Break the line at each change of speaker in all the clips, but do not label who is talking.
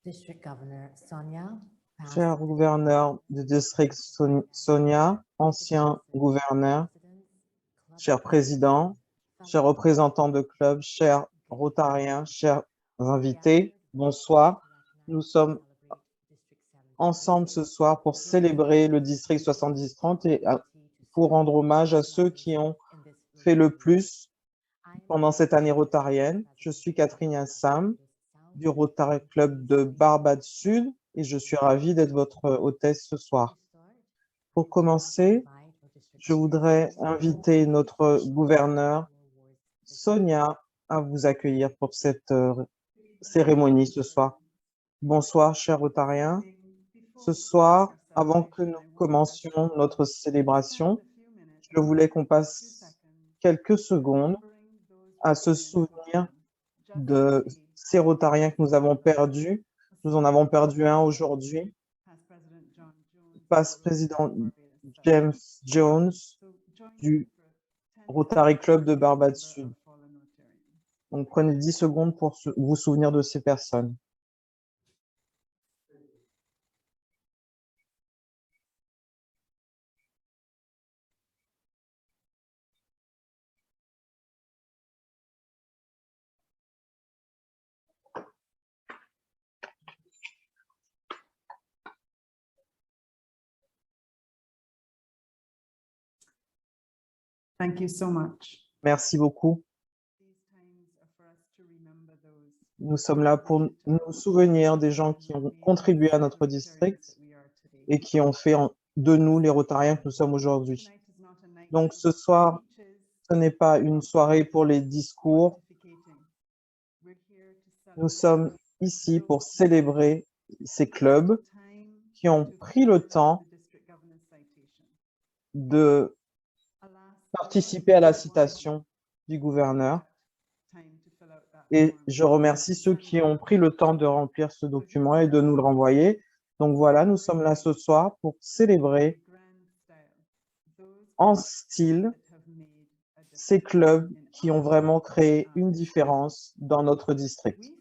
District Governor Sonia,
Cher gouverneur du district Sonia, ancien gouverneur, cher président, chers représentants de club, chers rotariens, chers invités, bonsoir. Nous sommes ensemble ce soir pour célébrer le district 70-30 et pour rendre hommage à ceux qui ont fait le plus pendant cette année rotarienne. Je suis Catherine Assam du Rotary Club de Barbade Sud et je suis ravie d'être votre hôtesse ce soir. Pour commencer, je voudrais inviter notre gouverneur Sonia à vous accueillir pour cette cérémonie ce soir. Bonsoir, chers Rotariens. Ce soir, avant que nous commencions notre célébration, je voulais qu'on passe quelques secondes à se souvenir de ces Rotariens que nous avons perdus. Nous en avons perdu un aujourd'hui, Président James Jones du Rotary Club de Barbade Sud. Donc, prenez 10 secondes pour vous souvenir de ces personnes.
Thank you so much.
Merci beaucoup. Nous sommes là pour nous souvenir des gens qui ont contribué à notre district et qui ont fait de nous les Rotariens que nous sommes aujourd'hui. Donc ce soir, ce n'est pas une soirée pour les discours. Nous sommes ici pour célébrer ces clubs qui ont pris le temps de participer à la citation du gouverneur. Et je remercie ceux qui ont pris le temps de remplir ce document et de nous le renvoyer. Donc voilà, nous sommes là ce soir pour célébrer en style ces clubs qui ont vraiment créé une différence dans notre district.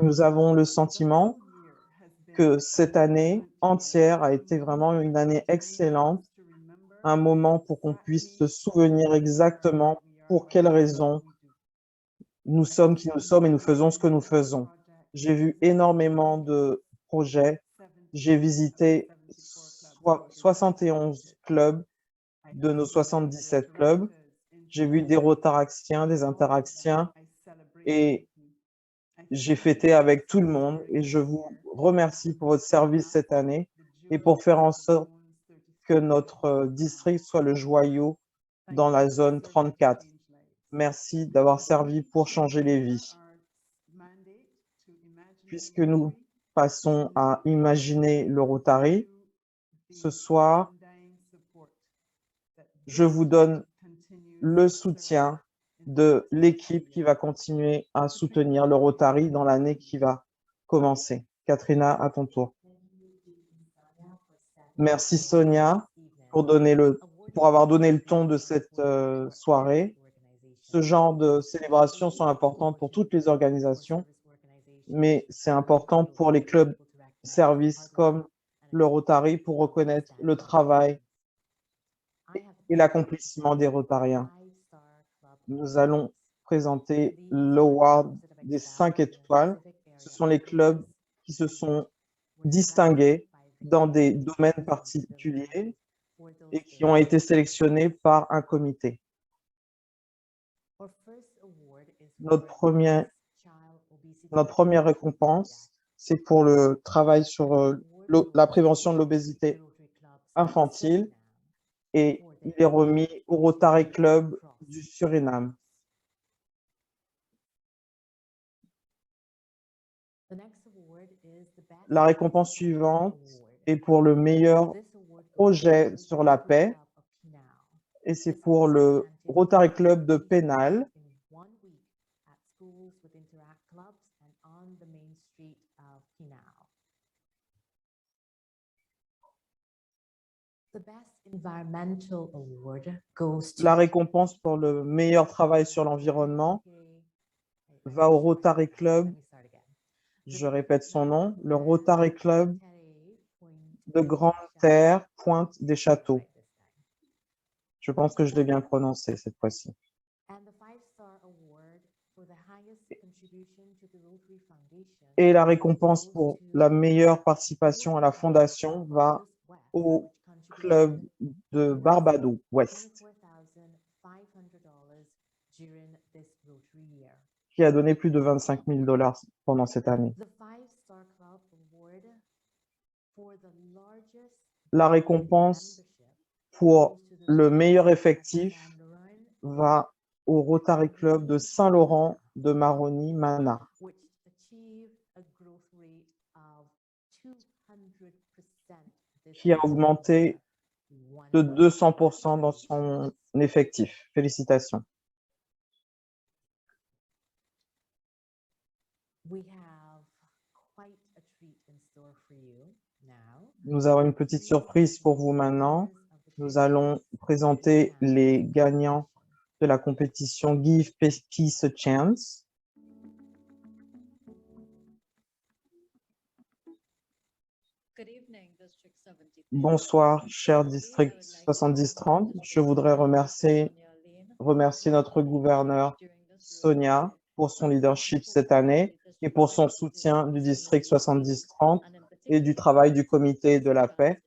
Nous avons le sentiment que cette année entière a été vraiment une année excellente, un moment pour qu'on puisse se souvenir exactement pour quelles raisons nous sommes qui nous sommes et nous faisons ce que nous faisons. J'ai vu énormément de projets. J'ai visité 71 clubs de nos 77 clubs. J'ai vu des Rotaraxiens, des Interaxiens et j'ai fêté avec tout le monde et je vous remercie pour votre service cette année et pour faire en sorte que notre district soit le joyau dans la zone 34. Merci d'avoir servi pour changer les vies. Puisque nous passons à imaginer le Rotary, ce soir, je vous donne le soutien de l'équipe qui va continuer à soutenir le Rotary dans l'année qui va commencer. Katrina, à ton tour. Merci Sonia pour avoir donné le ton de cette soirée. Ce genre de célébrations sont importantes pour toutes les organisations, mais c'est important pour les clubs services comme le Rotary pour reconnaître le travail et l'accomplissement des Rotariens. Nous allons présenter l'Award des 5 étoiles. Ce sont les clubs qui se sont distingués dans des domaines particuliers et qui ont été sélectionnés par un comité. Notre première récompense, c'est pour le travail sur la prévention de l'obésité infantile et il est remis au Rotary Club du Suriname. La récompense suivante est pour le meilleur projet sur la paix et c'est pour le Rotary Club de Penal. La récompense pour le meilleur travail sur l'environnement va au Rotary Club Je répète son nom, le Rotary Club de Grande-Terre, Pointe des Châteaux. Je pense que je l'ai bien prononcé cette fois-ci. Et la récompense pour la meilleure participation à la fondation va au club de Barbados Ouest, qui a donné plus de 25 000 $ pendant cette année. La récompense pour le meilleur effectif va au Rotary Club de Saint-Laurent de Maroni-Mana, qui a augmenté de 200% dans son effectif. Félicitations. Nous avons une petite surprise pour vous maintenant. Nous allons présenter les gagnants de la compétition Give Peace a Chance. Bonsoir, cher District 7030. Je voudrais remercier notre gouverneur Sonia pour son leadership cette année et pour son soutien du District 7030 et du travail du Comité de la paix,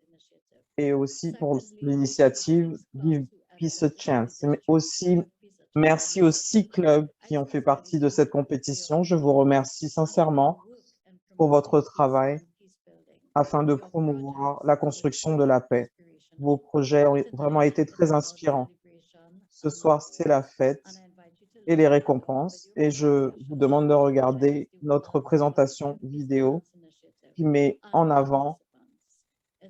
et aussi pour l'initiative Give Peace a Chance. Mais aussi, merci aux 6 clubs qui ont fait partie de cette compétition. Je vous remercie sincèrement pour votre travail afin de promouvoir la construction de la paix. Vos projets ont vraiment été très inspirants. Ce soir, c'est la fête et les récompenses, et je vous demande de regarder notre présentation vidéo qui met en avant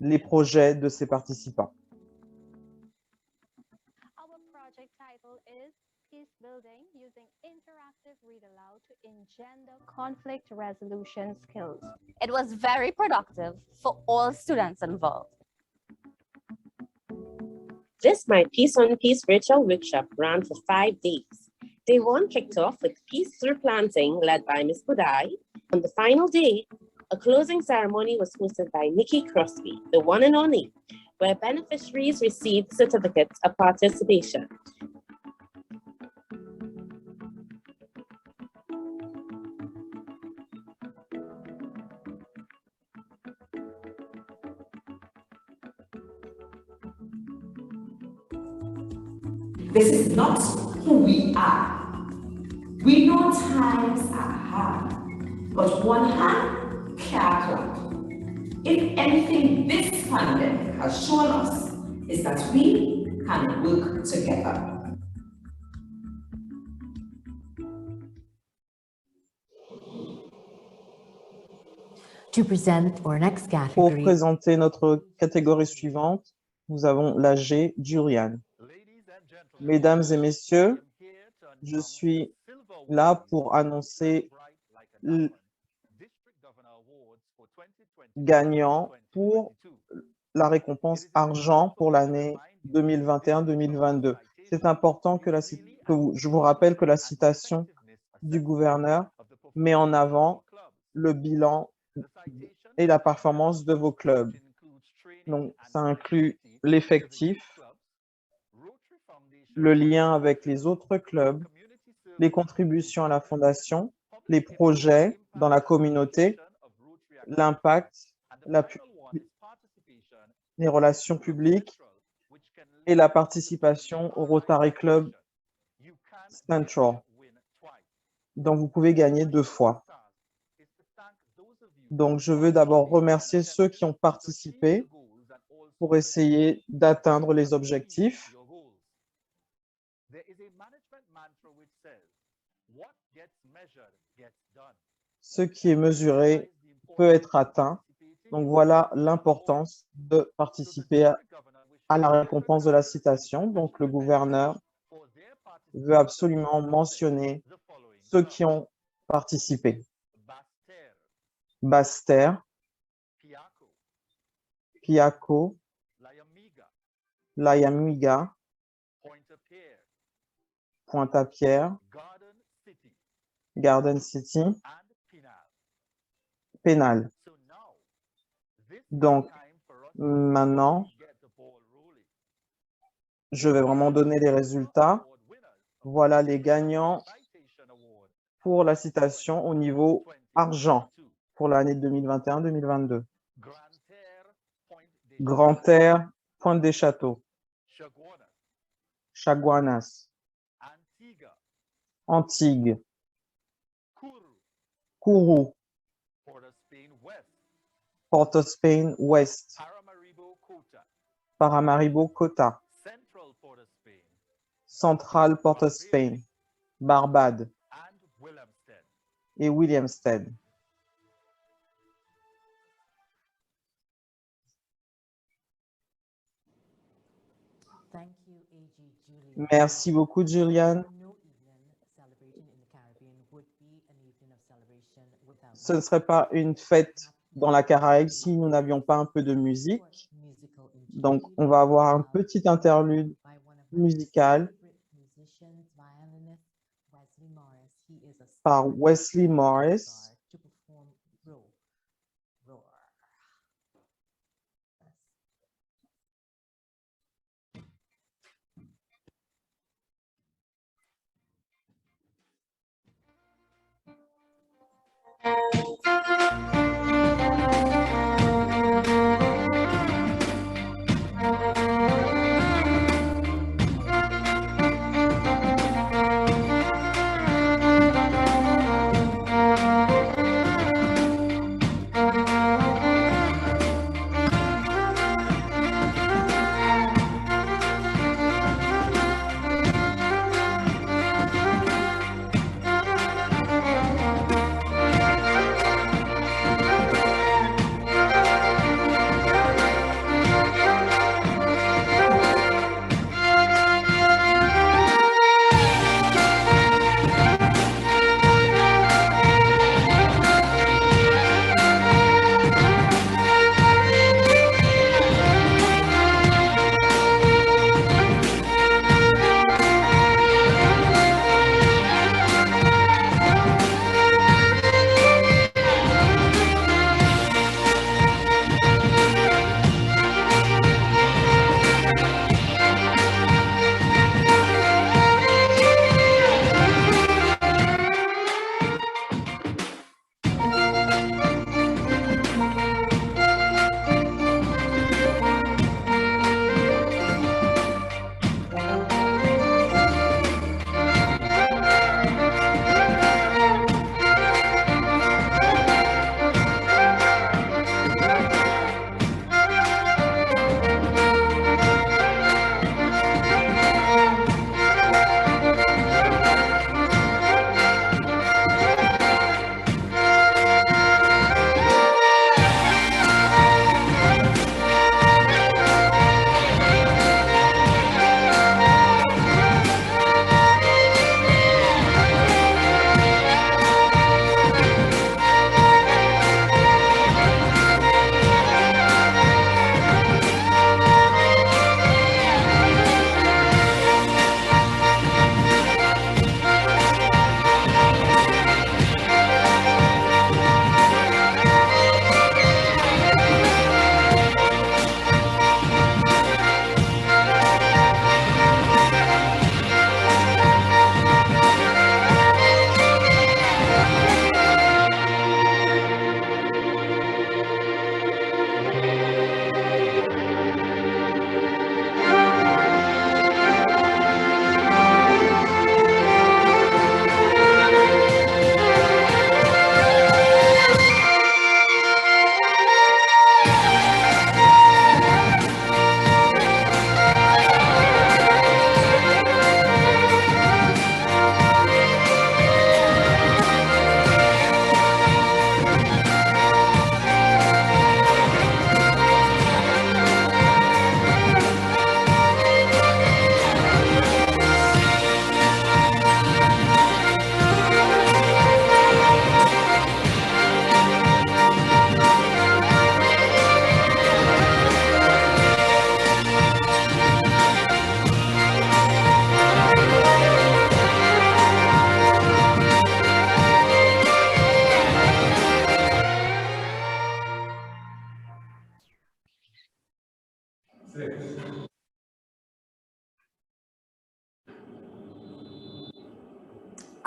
les projets de ces participants.
Our project title is Peace Building Using Interactive Read Aloud to Engender Conflict Resolution Skills. It was very productive for all students involved.
This My Peace on Peace virtual workshop ran for 5 days. Day 1 kicked off with Peace Through Planting, led by Ms. Budai. On the final day, a closing ceremony was hosted by Nikki Crosby, the one and only, where beneficiaries received certificates of participation.
This is not who we are. We know times are hard, but one hand can't clap. If anything this pandemic has shown us is that we can work together.
To present our next
Pour
category,
présenter notre catégorie suivante, nous avons la G Durian. Mesdames et messieurs, je suis là pour annoncer le gagnant pour la récompense argent pour l'année 2021-2022. C'est important que je vous rappelle que la citation du gouverneur met en avant le bilan et la performance de vos clubs. Donc, ça inclut l'effectif, le lien avec les autres clubs, les contributions à la fondation, les projets dans la communauté, l'impact, les relations publiques et la participation au Rotary Club Central, dont vous pouvez gagner 2 fois. Donc, je veux d'abord remercier ceux qui ont participé pour essayer d'atteindre les objectifs. Ce qui est mesuré peut être atteint. Donc, voilà l'importance de participer à la récompense de la citation. Donc, le gouverneur veut absolument mentionner ceux qui ont participé. Basse-Terre, Piaco, Layamiga, Pointe-à-Pierre, Garden City pénal. Donc, maintenant, je vais vraiment donner les résultats. Voilà les gagnants pour la citation au niveau argent pour l'année 2021-2022. Grand Air, Pointe des Châteaux, Chaguanas, Antigues, Kourou, Port of Spain West, Paramaribo Kota, Central Port of Spain, Barbade et Williamstead.
Thank you, AG Julian.
Merci beaucoup, Julian.
No evening celebrating in the Caribbean would be an evening of celebration without
Ce ne serait pas une fête dans la Caraïbe si nous n'avions pas un peu de musique.
musical
Donc, on va avoir un petit interlude
by one of my
musical
favorite musicians, violinist Wesley Morris. He is a
par Wesley Morris.
to perform Roar. Roar.
Thank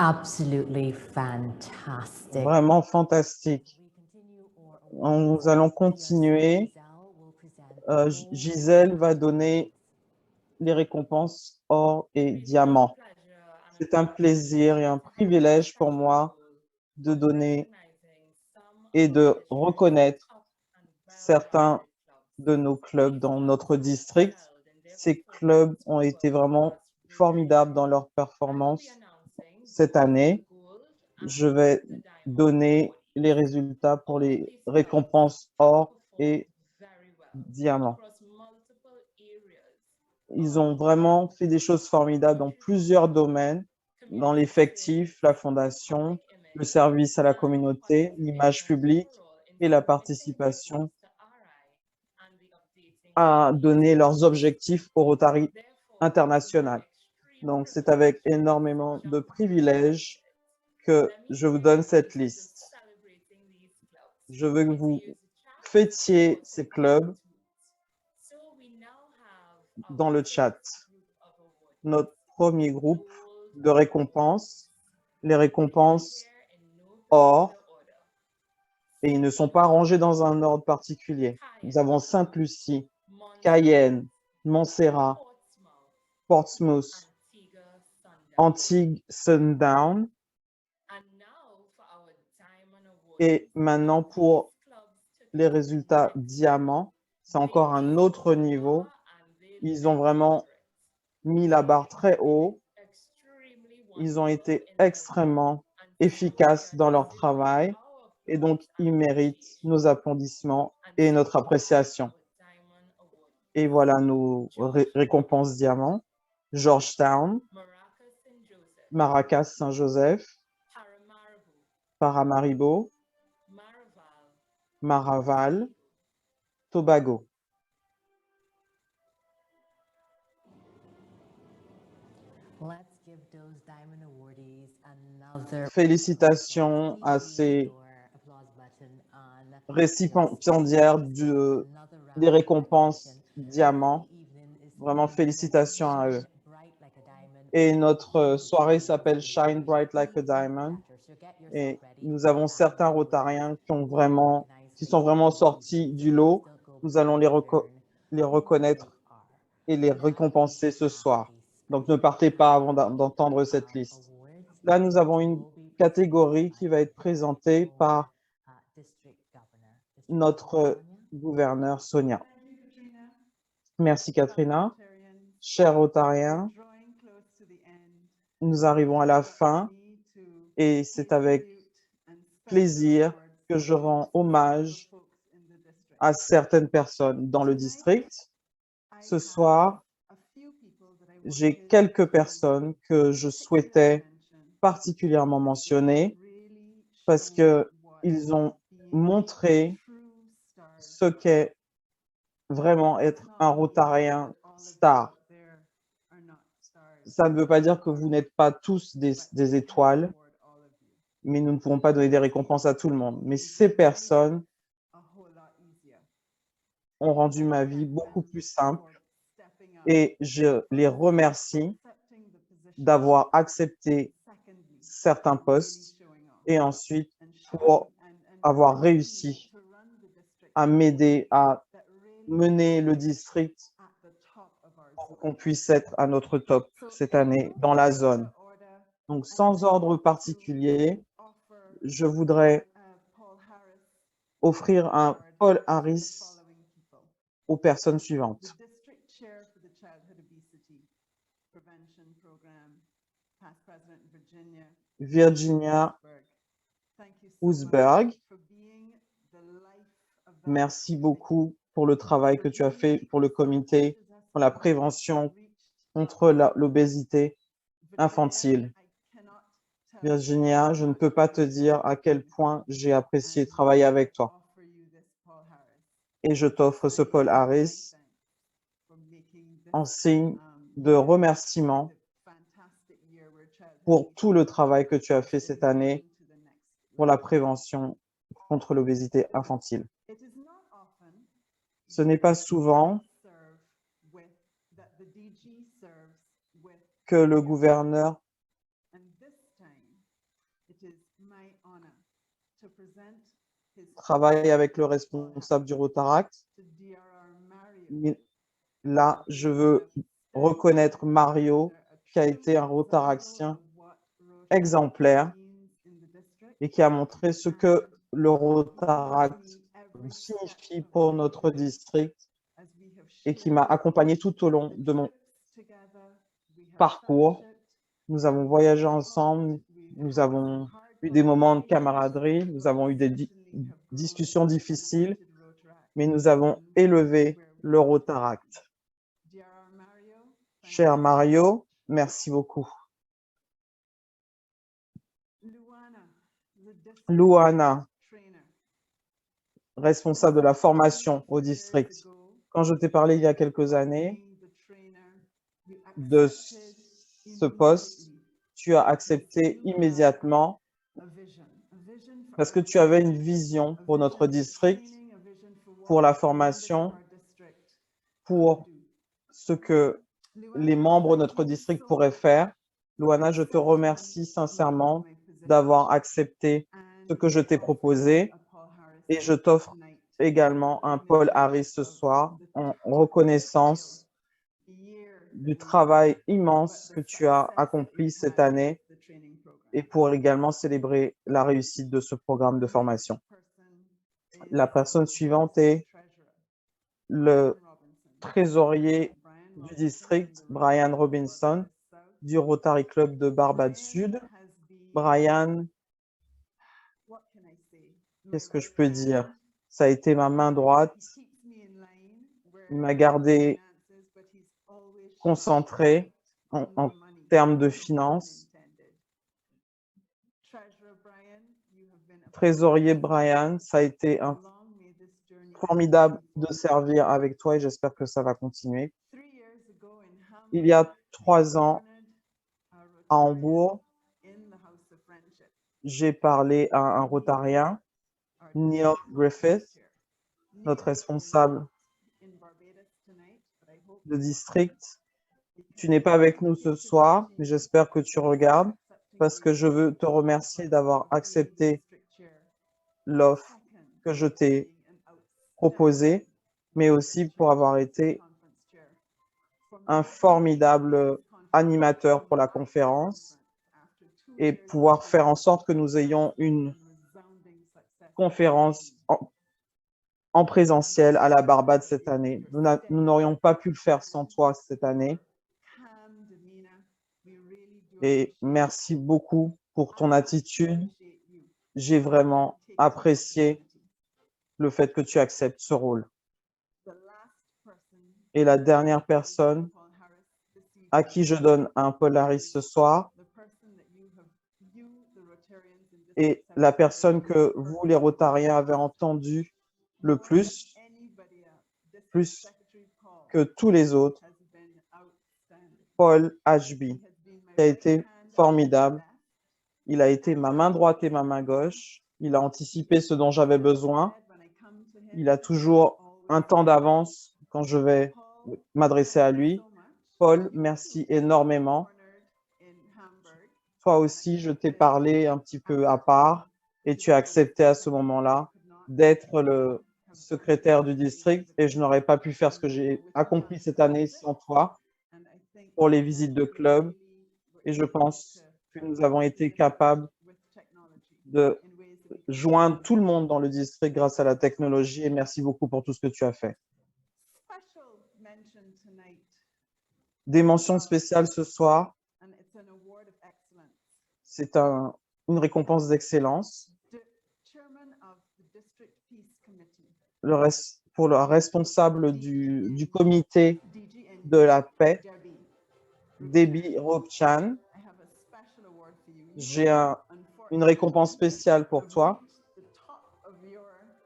absolutely fantastic.
Vraiment fantastique.
We continue our
Nous allons continuer. Gisèle va donner les récompenses or et diamant. C'est un plaisir et un privilège pour moi de donner et de reconnaître certains de nos clubs dans notre district. Ces clubs ont été vraiment formidables dans leur performance cette année. Je vais donner les résultats pour les récompenses or et diamant. Ils ont vraiment fait des choses formidables dans plusieurs domaines, dans l'effectif, la fondation, le service à la communauté, l'image publique et la participation à donner leurs objectifs au Rotary international. Donc, c'est avec énormément de privilèges que je vous donne cette liste. Je veux que vous fêtiez ces clubs dans le chat. Notre premier groupe de récompenses, les récompenses or, et ils ne sont pas rangés dans un ordre particulier. Nous avons Sainte-Lucie, Cayenne, Montserrat, Portsmouth, Antigua-Sundown. Et maintenant, pour les résultats diamant, c'est encore un autre niveau. Ils ont vraiment mis la barre très haut. Ils ont été extrêmement efficaces dans leur travail et donc ils méritent nos applaudissements et notre appréciation. Et voilà nos récompenses diamant. Georgetown, Maracas Saint-Joseph, Paramaribo, Maraval, Tobago.
Let's give those diamond awardees another
Félicitations à ces récipiendaires des récompenses diamant. Vraiment, félicitations à eux. Et notre soirée s'appelle Shine Bright Like a Diamond. Et nous avons certains Rotariens qui sont vraiment sortis du lot. Nous allons les reconnaître et les récompenser ce soir. Donc, ne partez pas avant d'entendre cette liste. Là, nous avons une catégorie qui va être présentée par notre gouverneur Sonia. Merci, Katrina. Chers Rotariens, nous arrivons à la fin et c'est avec plaisir que je rends hommage à certaines personnes dans le district. Ce soir, j'ai quelques personnes que je souhaitais particulièrement mentionner parce qu'ils ont montré ce qu'est vraiment être un Rotarien star. Ça ne veut pas dire que vous n'êtes pas tous des étoiles, mais nous ne pouvons pas donner des récompenses à tout le monde. Mais ces personnes ont rendu ma vie beaucoup plus simple et je les remercie d'avoir accepté certains postes et ensuite pour avoir réussi à m'aider à mener le district pour qu'on puisse être à notre top cette année dans la zone. Donc, sans ordre particulier, je voudrais offrir un Paul Harris aux personnes suivantes. Virginia Ousberg, merci beaucoup pour le travail que tu as fait pour le comité pour la prévention contre l'obésité infantile. Virginia, je ne peux pas te dire à quel point j'ai apprécié travailler avec toi. Et je t'offre ce Paul Harris en signe de remerciement pour tout le travail que tu as fait cette année pour la prévention contre l'obésité infantile. Ce n'est pas souvent que le gouverneur travaille avec le responsable du Rotaract. Mais là, je veux reconnaître Mario, qui a été un rotaractien exemplaire et qui a montré ce que le Rotaract signifie pour notre district et qui m'a accompagné tout au long de mon parcours. Nous avons voyagé ensemble, nous avons eu des moments de camaraderie, nous avons eu des discussions difficiles, mais nous avons élevé le Rotaract. Cher Mario, merci beaucoup. Luana, responsable de la formation au district. Quand je t'ai parlé il y a quelques années de ce poste, tu as accepté immédiatement parce que tu avais une vision pour notre district, pour la formation, pour ce que les membres de notre district pourraient faire. Luana, je te remercie sincèrement d'avoir accepté ce que je t'ai proposé et je t'offre également un Paul Harris ce soir en reconnaissance du travail immense que tu as accompli cette année et pour également célébrer la réussite de ce programme de formation. La personne suivante est le trésorier du district, Brian Robinson, du Rotary Club de Barbade Sud. Brian, qu'est-ce que je peux dire? Ça a été ma main droite. Il m'a gardé concentré en termes de finances. Trésorier Brian, ça a été formidable de servir avec toi et j'espère que ça va continuer. Il y a 3 ans, à Hambourg, j'ai parlé à un rotarien, Neil Griffith, notre responsable de district. Tu n'es pas avec nous ce soir, mais j'espère que tu regardes parce que je veux te remercier d'avoir accepté l'offre que je t'ai proposée, mais aussi pour avoir été un formidable animateur pour la conférence et pouvoir faire en sorte que nous ayons une conférence en présentiel à la Barbade cette année. Nous n'aurions pas pu le faire sans toi cette année. Et merci beaucoup pour ton attitude. J'ai vraiment apprécié le fait que tu acceptes ce rôle. Et la dernière personne à qui je donne un Paul Harris ce soir est la personne que vous, les Rotariens, avez entendu le plus que tous les autres, Paul Ashby, qui a été formidable. Il a été ma main droite et ma main gauche. Il a anticipé ce dont j'avais besoin. Il a toujours un temps d'avance quand je vais m'adresser à lui. Paul, merci énormément. Toi aussi, je t'ai parlé un petit peu à part et tu as accepté à ce moment-là d'être le secrétaire du district et je n'aurais pas pu faire ce que j'ai accompli cette année sans toi pour les visites de club. Et je pense que nous avons été capables de joindre tout le monde dans le district grâce à la technologie et merci beaucoup pour tout ce que tu as fait. Des mentions spéciales ce soir. C'est une récompense d'excellence. Pour le responsable du comité de la paix, Debbie Robchan, j'ai une récompense spéciale pour toi.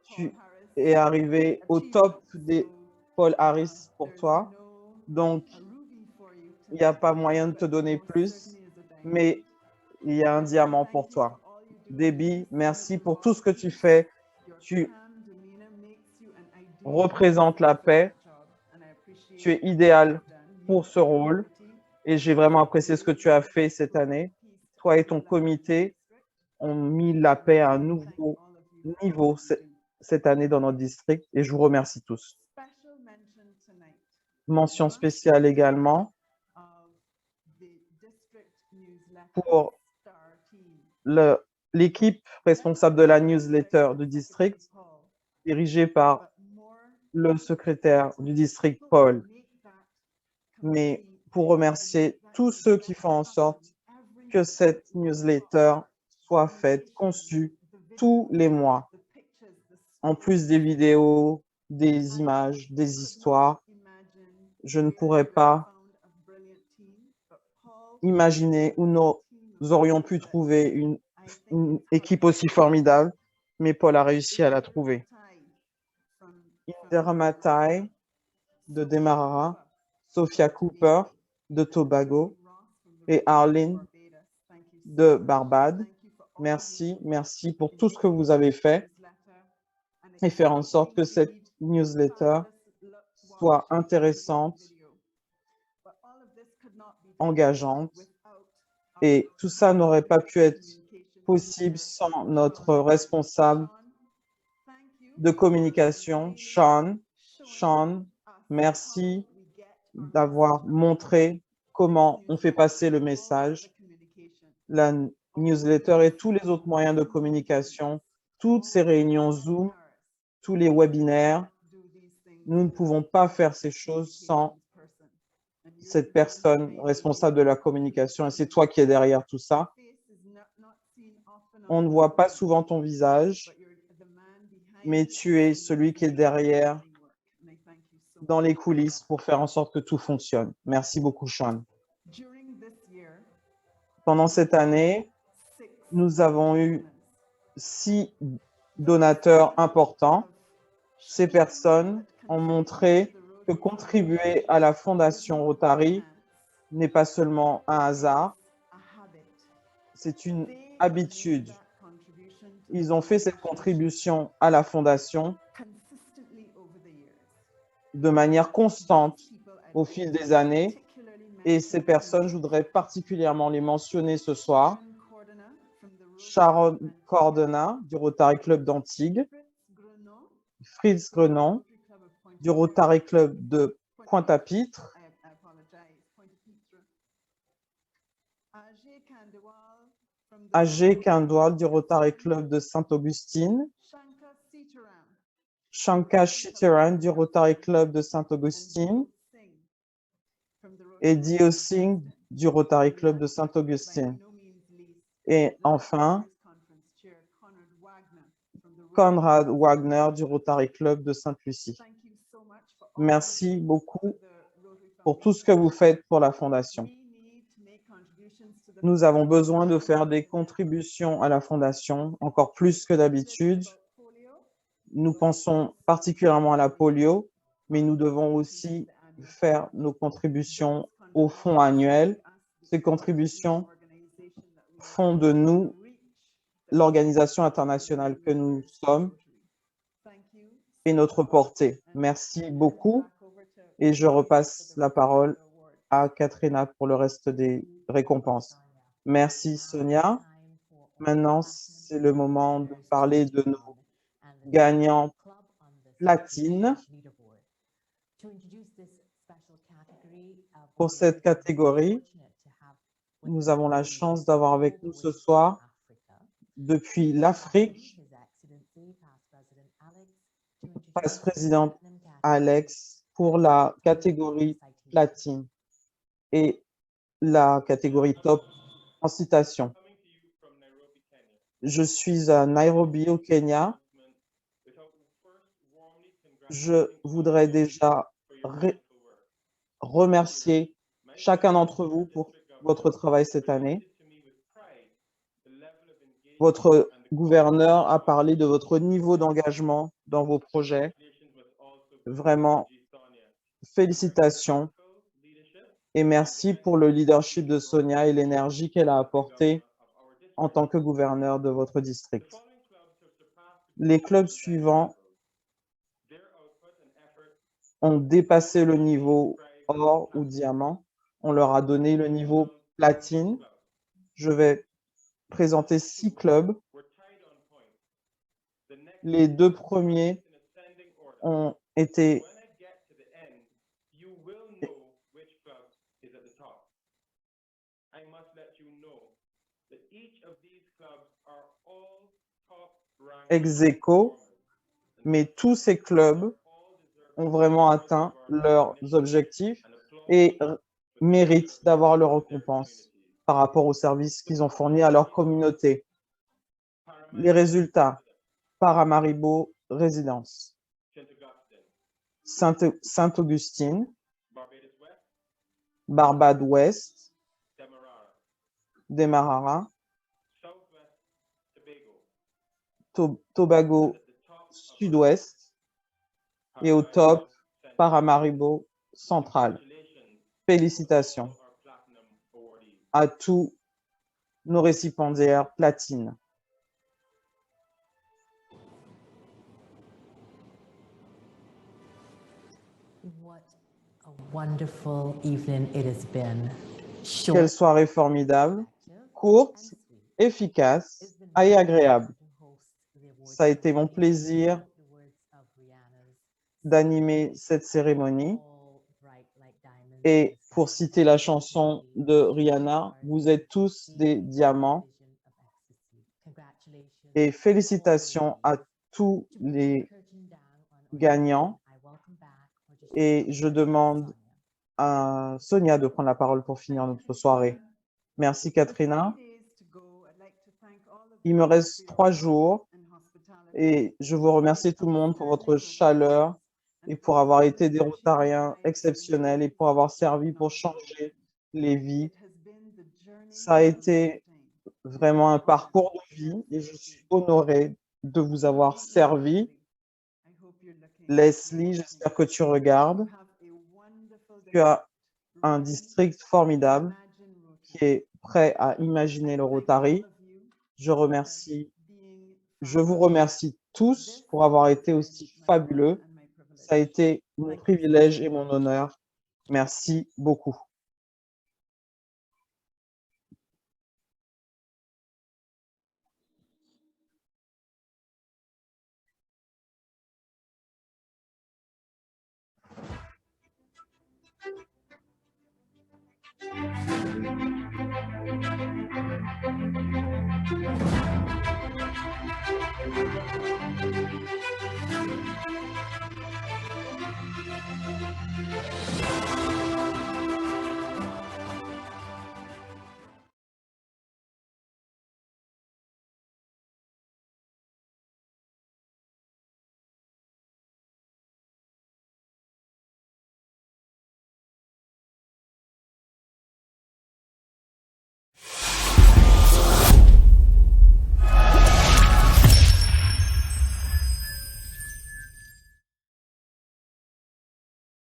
Tu es arrivé au top des Paul Harris pour toi. Donc, il n'y a pas moyen de te donner plus, mais il y a un diamant pour toi. Debbie, merci pour tout ce que tu fais. Tu représentes la paix. Tu es idéal pour ce rôle et j'ai vraiment apprécié ce que tu as fait cette année. Toi et ton comité ont mis la paix à un nouveau niveau cette année dans notre district et je vous remercie tous.
Special mention tonight
Mention spéciale également
of the district newsletter
pour
star team.
l'équipe responsable de la newsletter du district,
Paul,
dirigée par
but more
le secrétaire du district, Paul.
make that
Mais
complete,
pour remercier tous ceux qui font en sorte que cette newsletter soit faite, conçue tous les mois,
the pictures, the
en plus des vidéos, des images, des histoires.
imagine
Je ne pourrais pas
found a brilliant team, but Paul
imaginer où nous aurions pu trouver une équipe aussi formidable, mais Paul a réussi à la trouver. Indira Matai de Demerara, Sophia Cooper de Tobago et Arlene de Barbade. Merci, merci pour tout ce que vous avez fait et faire en sorte que cette newsletter soit intéressante, engageante. Et tout ça n'aurait pas pu être possible sans notre responsable de communication, Sean. Sean, merci d'avoir montré comment on fait passer le message. La newsletter et tous les autres moyens de communication, toutes ces réunions Zoom, tous les webinaires, nous ne pouvons pas faire ces choses sans cette personne responsable de la communication et c'est toi qui es derrière tout ça. On ne voit pas souvent ton visage, mais tu es celui qui est derrière dans les coulisses pour faire en sorte que tout fonctionne. Merci beaucoup, Sean. Pendant cette année, nous avons eu 6 donateurs importants. Ces personnes ont montré que contribuer à la Fondation Rotary n'est pas seulement un hasard, c'est une habitude. Ils ont fait cette contribution à la Fondation de manière constante au fil des années et ces personnes, je voudrais particulièrement les mentionner ce soir. Sharon Cordena du Rotary Club d'Antigues, Fritz Grenon du Rotary Club de Pointe-à-Pitre, Ajay Kandwal du Rotary Club de Saint-Augustine, Shankar Shitteran du Rotary Club de Saint-Augustine et Dio Singh du Rotary Club de Saint-Augustine. Et enfin, Conrad Wagner du Rotary Club de Sainte-Lucie. Merci beaucoup pour tout ce que vous faites pour la Fondation. Nous avons besoin de faire des contributions à la Fondation, encore plus que d'habitude. Nous pensons particulièrement à la polio, mais nous devons aussi faire nos contributions au fonds annuel. Ces contributions font de nous l'organisation internationale que nous sommes et notre portée. Merci beaucoup et je repasse la parole à Katrina pour le reste des récompenses. Merci Sonia. Maintenant, c'est le moment de parler de nos gagnants platine. Pour cette catégorie, nous avons la chance d'avoir avec nous ce soir, depuis l'Afrique, vice-président Alex pour la catégorie platine et la catégorie top en citation. Je suis à Nairobi au Kenya. Je voudrais déjà remercier chacun d'entre vous pour votre travail cette année. Votre gouverneur a parlé de votre niveau d'engagement dans vos projets. Vraiment, félicitations et merci pour le leadership de Sonia et l'énergie qu'elle a apportée en tant que gouverneur de votre district. Les clubs suivants ont dépassé le niveau or ou diamant. On leur a donné le niveau platine. Je vais présenté 6 clubs. Les 2 premiers ont été ex aequo, mais tous ces clubs ont vraiment atteint leurs objectifs et méritent d'avoir leur récompense par rapport aux services qu'ils ont fournis à leur communauté. Les résultats: Paramaribo Résidence, Saint-Augustine, Barbade Ouest, Demerara, Tobago Sud-Ouest et au top, Paramaribo Central. Félicitations à tous nos récipiendaires platine.
What a wonderful evening it has been.
Quelle soirée formidable, courte, efficace et agréable. Ça a été mon plaisir d'animer cette cérémonie. Et pour citer la chanson de Rihanna, vous êtes tous des diamants. Et félicitations à tous les gagnants. Et je demande à Sonia de prendre la parole pour finir notre soirée. Merci, Katrina. Il me reste 3 jours et je vous remercie tout le monde pour votre chaleur et pour avoir été des Rotariens exceptionnels et pour avoir servi pour changer les vies. Ça a été vraiment un parcours de vie et je suis honorée de vous avoir servi. Leslie, j'espère que tu regardes. Tu as un district formidable qui est prêt à imaginer le Rotary. Je vous remercie tous pour avoir été aussi fabuleux. Ça a été mon privilège et mon honneur. Merci beaucoup.